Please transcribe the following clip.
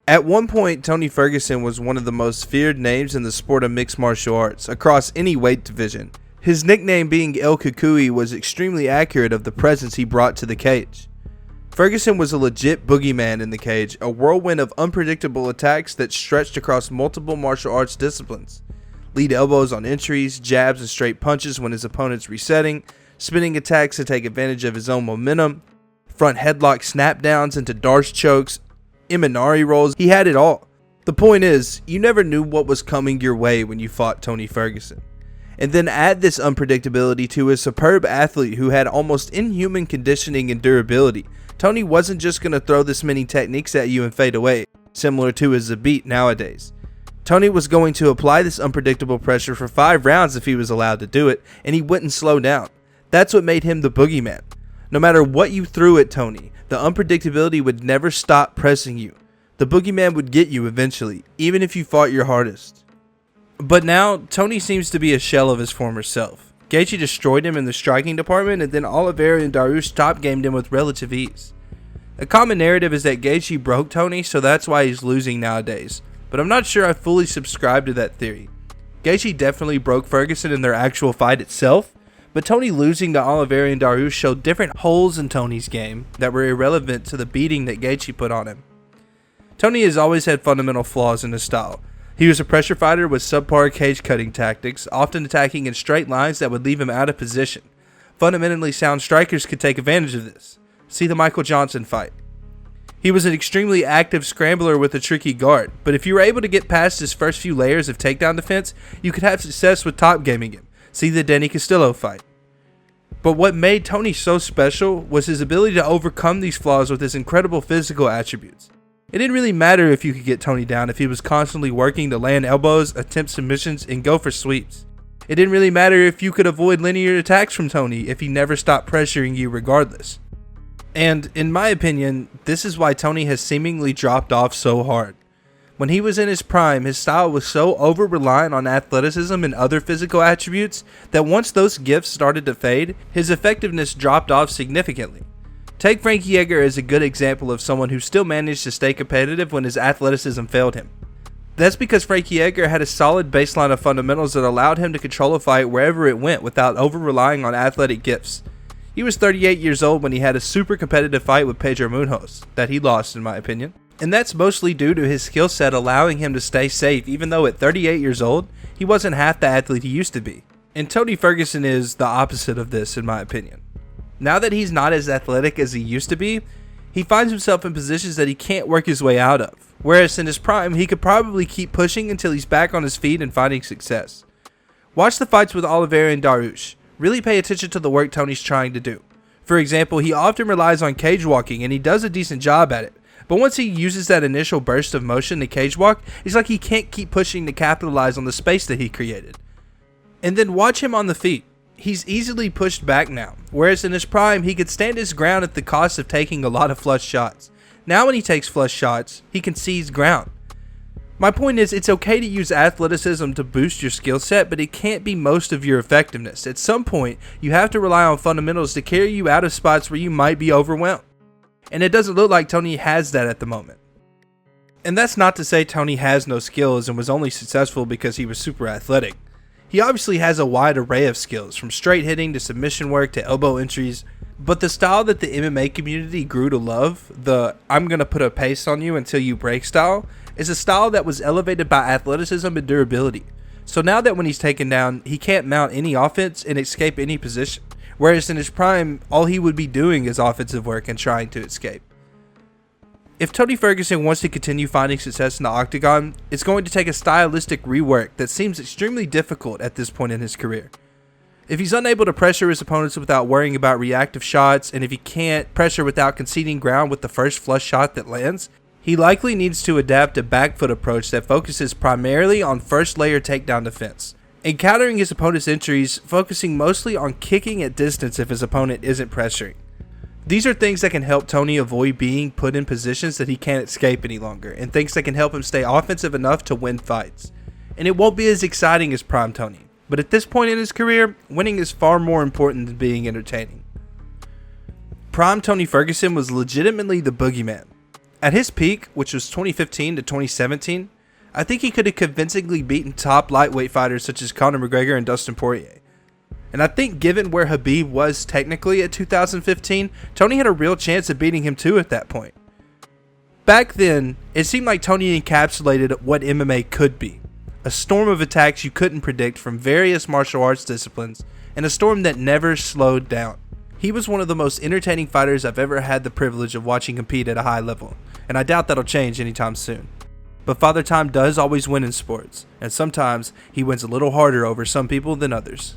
At one point, Tony Ferguson was one of the most feared names in the sport of mixed martial arts across any weight division. His nickname being El Kukui was extremely accurate of the presence he brought to the cage. Ferguson was a legit boogeyman in the cage, a whirlwind of unpredictable attacks that stretched across multiple martial arts disciplines. Lead elbows on entries, jabs and straight punches when his opponent's resetting, spinning attacks to take advantage of his own momentum, front headlock snapdowns into Darce chokes, Imanari rolls. He had it all. The point is, you never knew what was coming your way when you fought Tony Ferguson. And then add this unpredictability to a superb athlete who had almost inhuman conditioning and durability. Tony wasn't just going to throw this many techniques at you and fade away, similar to his Zabit nowadays. Tony was going to apply this unpredictable pressure for 5 rounds if he was allowed to do it, and he wouldn't slow down. That's what made him the boogeyman. No matter what you threw at Tony, the unpredictability would never stop pressing you. The boogeyman would get you eventually, even if you fought your hardest. But now, Tony seems to be a shell of his former self. Gaethje destroyed him in the striking department, and then Oliveira and Dariush top-gamed him with relative ease. A common narrative is that Gaethje broke Tony, so that's why he's losing nowadays. But I'm not sure I fully subscribe to that theory. Gaethje definitely broke Ferguson in their actual fight itself, but Tony losing to Oliveira and Dariush showed different holes in Tony's game that were irrelevant to the beating that Gaethje put on him. Tony has always had fundamental flaws in his style. He was a pressure fighter with subpar cage cutting tactics, often attacking in straight lines that would leave him out of position. Fundamentally sound strikers could take advantage of this. See the Michael Johnson fight. He was an extremely active scrambler with a tricky guard, but if you were able to get past his first few layers of takedown defense, you could have success with top gaming him. See the Denny Castillo fight. But what made Tony so special was his ability to overcome these flaws with his incredible physical attributes. It didn't really matter if you could get Tony down if he was constantly working to land elbows, attempt submissions, and go for sweeps. It didn't really matter if you could avoid linear attacks from Tony if he never stopped pressuring you regardless. And, in my opinion, this is why Tony has seemingly dropped off so hard. When he was in his prime, his style was so over-reliant on athleticism and other physical attributes that once those gifts started to fade, his effectiveness dropped off significantly. Take Frankie Edgar as a good example of someone who still managed to stay competitive when his athleticism failed him. That's because Frankie Edgar had a solid baseline of fundamentals that allowed him to control a fight wherever it went without over-relying on athletic gifts. He was 38 years old when he had a super competitive fight with Pedro Munhoz, that he lost in my opinion. And that's mostly due to his skill set allowing him to stay safe even though at 38 years old, he wasn't half the athlete he used to be. And Tony Ferguson is the opposite of this in my opinion. Now that he's not as athletic as he used to be, he finds himself in positions that he can't work his way out of. Whereas in his prime, he could probably keep pushing until he's back on his feet and finding success. Watch the fights with Oliveira and Dariush. Really pay attention to the work Tony's trying to do. For example, he often relies on cage walking and he does a decent job at it. But once he uses that initial burst of motion to cage walk, it's like he can't keep pushing to capitalize on the space that he created. And then watch him on the feet. He's easily pushed back now, whereas in his prime, he could stand his ground at the cost of taking a lot of flush shots. Now when he takes flush shots, he can seize ground. My point is, it's okay to use athleticism to boost your skill set, but it can't be most of your effectiveness. At some point, you have to rely on fundamentals to carry you out of spots where you might be overwhelmed. And it doesn't look like Tony has that at the moment. And that's not to say Tony has no skills and was only successful because he was super athletic. He obviously has a wide array of skills, from straight hitting to submission work to elbow entries, but the style that the MMA community grew to love, the I'm gonna put a pace on you until you break style, is a style that was elevated by athleticism and durability. So now that when he's taken down, he can't mount any offense and escape any position. Whereas in his prime, all he would be doing is offensive work and trying to escape. If Tony Ferguson wants to continue finding success in the octagon, it's going to take a stylistic rework that seems extremely difficult at this point in his career. If he's unable to pressure his opponents without worrying about reactive shots, and if he can't pressure without conceding ground with the first flush shot that lands, he likely needs to adapt a back foot approach that focuses primarily on first layer takedown defense, and countering his opponent's entries, focusing mostly on kicking at distance if his opponent isn't pressuring. These are things that can help Tony avoid being put in positions that he can't escape any longer, and things that can help him stay offensive enough to win fights. And it won't be as exciting as prime Tony, but at this point in his career, winning is far more important than being entertaining. Prime Tony Ferguson was legitimately the boogeyman. At his peak, which was 2015 to 2017, I think he could have convincingly beaten top lightweight fighters such as Conor McGregor and Dustin Poirier. And I think given where Khabib was technically at 2015, Tony had a real chance of beating him too at that point. Back then, it seemed like Tony encapsulated what MMA could be. A storm of attacks you couldn't predict from various martial arts disciplines, and a storm that never slowed down. He was one of the most entertaining fighters I've ever had the privilege of watching compete at a high level, and I doubt that'll change anytime soon. But Father Time does always win in sports, and sometimes he wins a little harder over some people than others.